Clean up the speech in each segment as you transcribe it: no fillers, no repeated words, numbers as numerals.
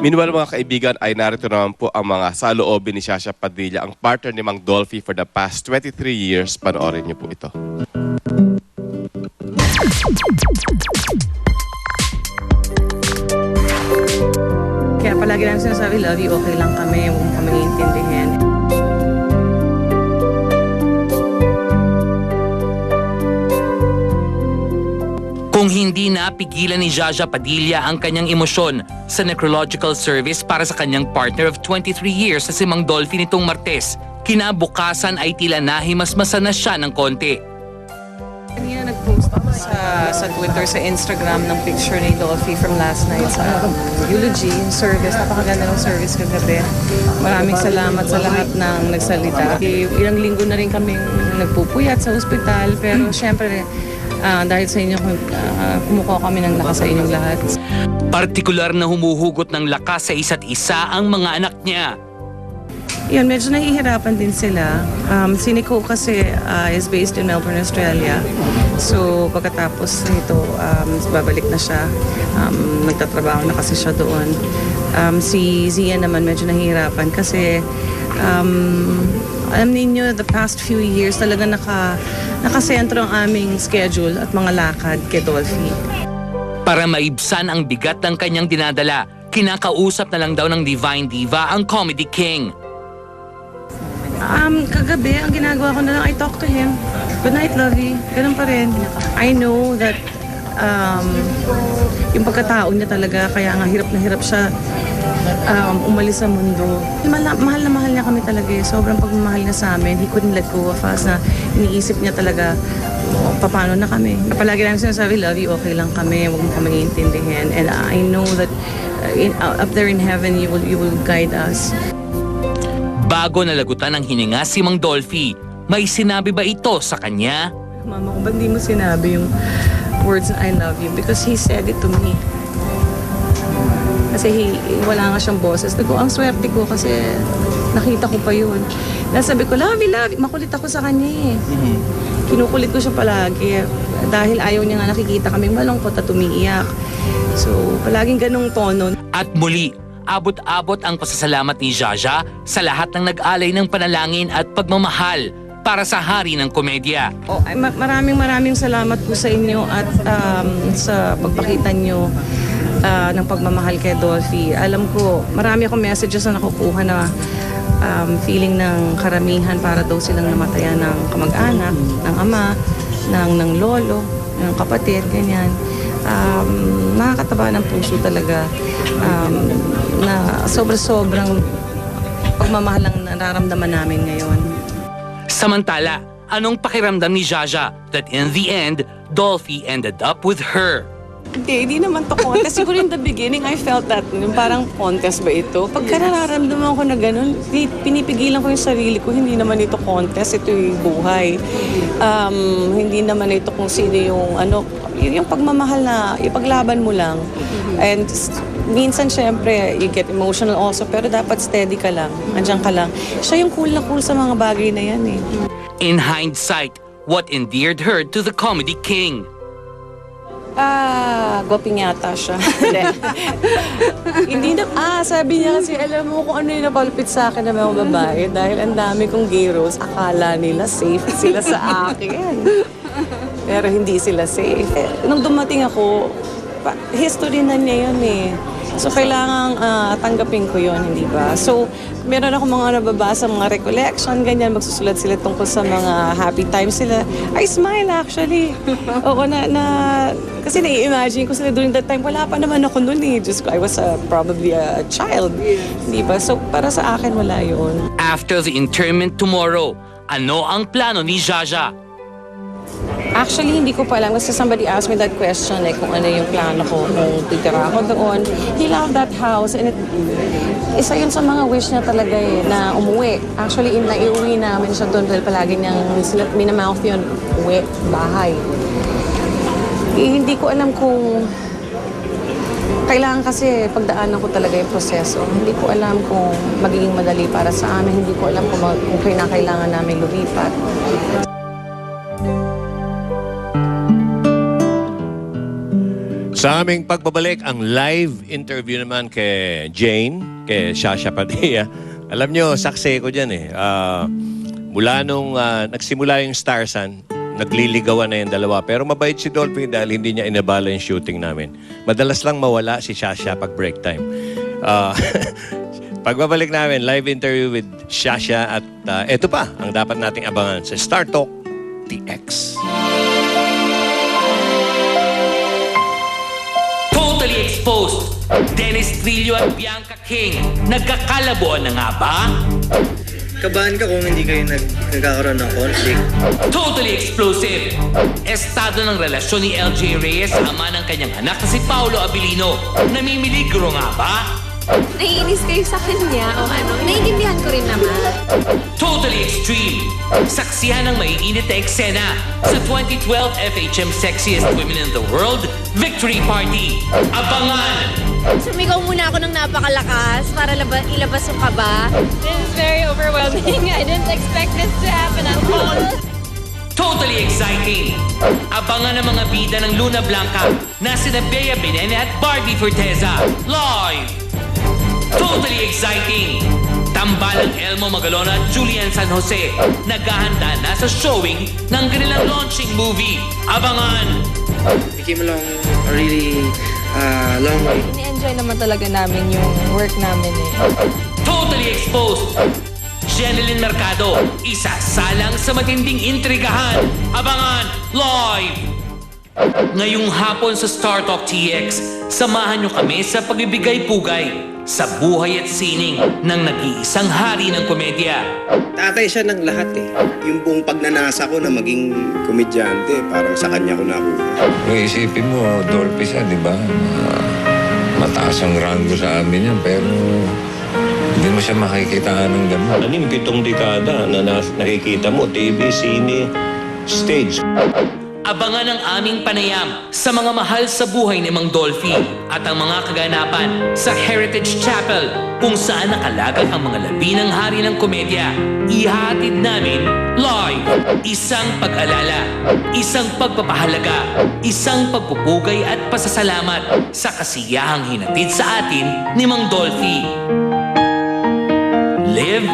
Meanwhile mga kaibigan ay narito naman po ang mga saloobin ni Shasha Padilla, ang partner ni Mang Dolphy for the past 23 years. Panoorin niyo po ito. Kaya palagi namin sinasabi, love you, okay lang kami, huwag mo kami iintindihin. Kung hindi napigilan ni Jaja Padilla ang kanyang emosyon sa necrological service para sa kanyang partner of 23 years na si Mang Dolphy nitong Martes, kinabukasan ay tila nahimasmasan na siya ng konti. Kanina nag-post ako sa Twitter, sa Instagram ng picture ni Dolphy from last night sa eulogy service. Napakaganda ng service kagabi. Maraming salamat sa lahat ng nagsalita. Ilang linggo na rin kaming nagpupuyat sa ospital, pero syempre dahil sa inyo, kumukuha kami ng lakas sa inyong lahat. Partikular na humuhugot ng lakas sa isa't isa ang mga anak niya. Yun, medyo nahihirapan din sila. Si Nico kasi is based in Melbourne, Australia. So pagkatapos nito, babalik na siya. Nagtatrabaho na kasi siya doon. Si Zia naman medyo nahihirapan kasi alam ninyo, the past few years talaga nakasentro ang aming schedule at mga lakad kay Dolphy. Para maibsan ang bigat ng kanyang dinadala, kinakausap na lang daw ng Divine Diva ang Comedy King. Kagabi, ang ginagawa ko na lang, I talk to him. Good night, Lovey. Ganun pa rin. I know that yung pagkatao niya talaga, kaya nga hirap na hirap siya umalis sa mundo. Mahal na mahal niya kami talaga eh. Sobrang pagmamahal niya sa amin. He couldn't let go of us na iniisip niya talaga paano na kami. Palagi namin sinasabi, love you, okay lang kami. Huwag mo kami iintindihin. And I know that up there in heaven, you will guide us. Bago nalagutan ng hininga si Mang Dolphy, may sinabi ba ito sa kanya? Mama ko, ba't di mo sinabi yung words na I love you? Because he said it to me. Kasi wala nga siyang boses. Ang swerte ko kasi nakita ko pa yun. Nasabi ko, love you. Makulit ako sa kanya eh. Kinukulit ko siya palagi. Dahil ayaw niya nga nakikita kaming malungkot at umiiyak. So, palaging ganong tono. At muli, abot-abot ang pasasalamat ni Jaja sa lahat ng nag-alay ng panalangin at pagmamahal para sa hari ng komedya. Maraming salamat po sa inyo at sa pagpakita nyo ng pagmamahal kay Dolphy. Alam ko, marami akong messages na nakukuha na feeling ng karamihan para daw silang namatayan ng kamag-anak, ng ama, ng lolo, ng kapatid, ganyan. Nakakataba ng puso talaga na sobrang pagmamahal ang nararamdaman namin ngayon. Samantala, anong pakiramdam ni Jaja that in the end, Dolphy ended up with her? Hindi naman to contest. Siguro in the beginning, I felt that parang contest ba ito? Pagka nararamdaman ko na ganun, pinipigilan ko yung sarili ko, hindi naman ito contest, ito yung buhay. Hindi naman ito kung sino yung yung pagmamahal na ipaglaban mo lang. And minsan syempre, you get emotional also, pero dapat steady ka lang, andyan ka lang. Siya yung cool na cool sa mga bagay na yan eh. In hindsight, what endeared her to the Comedy King? Gwaping yata siya. Hindi na, sabi niya kasi, alam mo kung ano yung napalupit sa akin ng mga babae dahil ang dami kong gay roles, akala nila safe sila sa akin. Pero hindi sila safe. Nung dumating ako, history na niya yun eh. So, kailangang tanggapin ko yun, hindi ba? So, meron ako mga nababasa, mga recollection, ganyan, magsusulat sila tungkol sa mga happy times sila. I smile actually. Oo, kasi nai-imagine ko sila during that time, wala pa naman ako noon eh. Just, I was probably a child, hindi ba? So, para sa akin, wala yun. After the interment tomorrow, ano ang plano ni Jaja? Actually, hindi ko pa alam kasi somebody asked me that question kung ano yung plano ko, kung titira ako doon. He loved that house and isa yun sa mga wish niya talaga na umuwi. Actually, naiuwi namin siya doon dahil palagi niyang minamouth yun, uwi, bahay. Hindi ko alam kung kailangan kasi pagdaanan ko talaga yung proseso. Hindi ko alam kung magiging madali para sa amin. Hindi ko alam kung kailangan namin lumipat. Sa aming pagbabalik, ang live interview naman kay Jane, kay Shasha Padilla. Alam nyo, saksi ko dyan eh. Mula nung nagsimula yung Starsan, nagliligawan na yung dalawa. Pero mabait si Dolphy dahil hindi niya inabala yung shooting namin. Madalas lang mawala si Shasha pag break time. Pagbabalik namin, live interview with Shasha at eto pa ang dapat nating abangan sa Star Talk TX. Totally exposed. Dennis Trillo at Bianca King. Nagkakalabuan na nga ba? Kabahan ka kung hindi kayo nagkakaroon ng conflict. Totally explosive. Estado ng relasyon ni LJ Reyes sa ama ng kanyang anak na si Paolo Abilino. Namimiligro nga ba? Naiinis kayo sa kanya o ano? Naiintindihan ko rin naman. Totally extreme. Saksihan ng maiinit na eksena sa 2012 FHM Sexiest Women in the World Victory Party. Abangan! Sumigaw muna ako ng napakalakas para ilabas yung kaba. This is very overwhelming. I didn't expect this to happen at all. Totally exciting! Abangan ang mga bida ng Luna Blanca na sina Bea Benene at Barbie Forteza. Live! Totally exciting! Tambalang Elmo Magalona at Julian San Jose naghahanda na sa showing ng kanilang launching movie. Abangan! We came along a really long way. Ini-enjoy naman talaga namin yung work namin eh. Totally exposed! Jeneline Mercado, isa salang sa matinding intrigahan. Abangan! Live! Ngayong hapon sa Star Talk TX, samahan nyo kami sa pagbibigay pugay sa buhay at sining ng nag-iisang hari ng komedya. Tatay siya ng lahat eh. Yung buong pagnanasa ko na maging komedyante, parang sa kanya ko nakuha. Kung isipin mo, Dolphy siya, di ba? Mataas ang rango sa amin yan, pero hindi mo siya makikitaan ng gano'n. 7 dekada na nakikita mo, TV, sine, stage. Abangan ang aming panayam sa mga mahal sa buhay ni Mang Dolphy at ang mga kaganapan sa Heritage Chapel kung saan nakalagat ang mga labi ng hari ng komedya. Ihatid namin live isang pag-alala, isang pagpapahalaga, isang pagpupugay at pasasalamat sa kasiyahang hinatid sa atin ni Mang Dolphy. Live,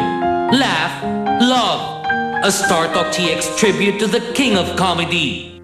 laugh, love. A Star Talk TX tribute to the King of Comedy.